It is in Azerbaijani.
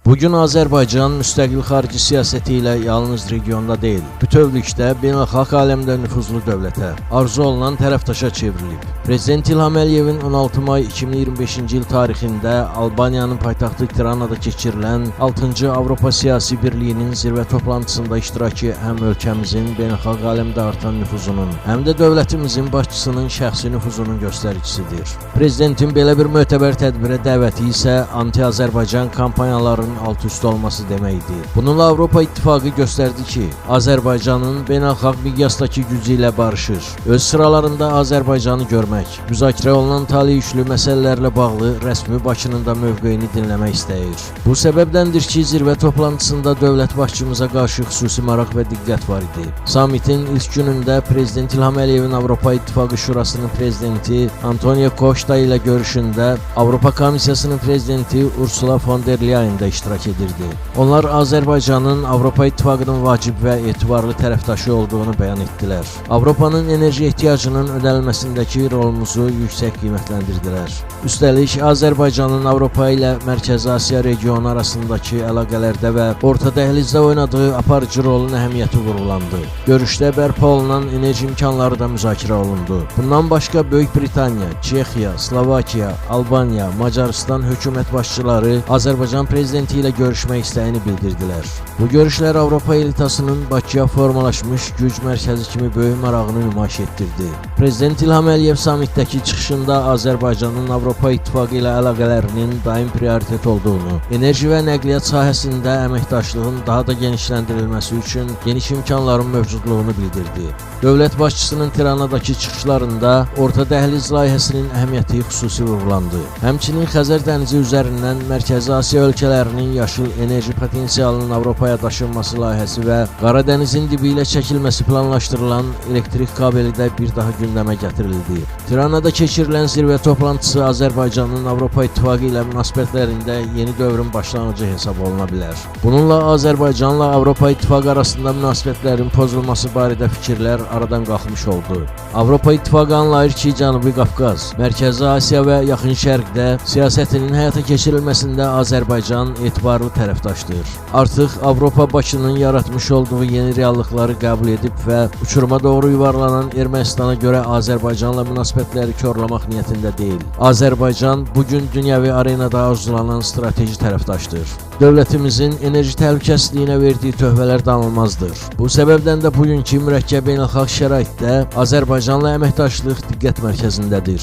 Bugün Azərbaycan müstəqil xarici siyasəti ilə yalnız regionda deyil, bütövlükdə beynəlxalq aləmdə nüfuzlu dövlətə, arzu olunan tərəfdaşa çevrilib. Prezident İlham Əliyevin 16 may 2025-ci il tarixində Albaniyanın paytaxtı Tiranada keçirilən 6-cı Avropa Siyasi Birliyinin zirvə toplantısında iştirakı həm ölkəmizin beynəlxalq aləmdə artan nüfuzunun, həm də dövlətimizin başçısının şəxsi nüfuzunun göstəricisidir. Prezidentin belə bir mötəbər tədbirə dəvəti isə anti-Azərbaycan kampanyalarının alt-üst olması deməkdir. Bununla Avropa İttifaqı göstərdi ki, Azərbaycanın beynəlxalq miqyasdakı gücü ilə barışır. Öz sıralarında Azərbaycanı görmək, müzakirə olunan taleyüşlü məsələlərlə bağlı rəsmi Bakının da mövqeyini dinləmək istəyir. Bu səbəbdəndir ki, zirvə toplantısında dövlət başçımıza qarşı xüsusi maraq və diqqət var idi. Samitin ilk günündə Prezident İlham Əliyevin Avropa İttifaqı Şurasının prezidenti Antonio Costa ilə görüşündə Avropa Komissiyasının prezidenti Ursula von der Leyen də iştirak edirdi. Onlar Azərbaycanın Avropa İttifaqının vacib və etibarlı tərəfdaşı olduğunu bəyan etdilər. Avropanın enerji ehtiyacının ödənilməsindəki rolumuzu yüksək qiymətləndirdilər. Üstəlik, Azərbaycanın Avropa ilə Mərkəzi Asiya regionu arasındakı əlaqələrdə və orta dəhlizdə oynadığı aparıcı rolun əhəmiyyəti vurğulandı. Görüşdə bərpa olunan enerji imkanları da müzakirə olundu. Bundan başqa Böyük Britaniya, Çexiya, Slovakiya, Albaniya, Macarıstan hökumət başçıları Azərbaycan prezidenti ilə görüşmək istəyini bildirdilər. Bu görüşlər Avropa elitasının Bakıya formalaşmış güc mərkəzi kimi böyük marağını nümayiş etdirdi. Prezident İlham Əliyev samitdəki çıxışında Azərbaycanın Avropa İttifaqı ilə əlaqələrinin daim prioritet olduğunu, enerji və nəqliyyat sahəsində əməkdaşlığın daha da genişləndirilməsi üçün geniş imkanların mövcudluğunu bildirdi. Dövlət başçısının Tiranadakı çıxışlarında Orta Dəhliz layihəsinin əhəmiyyəti xüsusi vurğulandı. Həmçinin Xəzər dənizi üzərindən Mərkəzi Asiya ölkələrinin yaşıl enerji potensialının Avropaya daşınması layihəsi və Qara dənizin dibi ilə çəkilməsi planlaşdırılan elektrik kabeli də bir daha gündəmə gətirildi. Tiranada keçirilən zirvə toplantısı Azərbaycanın Avropa İttifaqı ilə münasibətlərində yeni dövrün başlanğıcı hesab oluna bilər. Bununla Azərbaycanla Avropa İttifaqı arasında münasibətlərin pozulması barədə fikirlər aradan qalxmış oldu. Avropa İttifaqı anlayır ki, Cənubi Qafqaz, Mərkəzi Asiya və Yaxın Şərqdə siyasətinin həyata keçirilməsində Azərbaycan etibarlı tərəfdaşdır. Artıq Avropa Bakının yaratmış olduğu yeni reallıqları qəbul edib və uçuruma doğru yuvarlanan Ermənistana görə Azərbaycanla münasibətləri korlamaq niyyətində deyil. Azərbaycan bugün dünyəvi arenada arzulanan strateji tərəfdaşdır. Dövlətimizin enerji təhlükəsizliyinə verdiyi töhfələr danılmazdır. Bu səbəbdən də bugünkü mürəkkəb beynəlxalq şəraitdə Azərbaycanla əməkdaşlıq diqqət mərkəzindədir.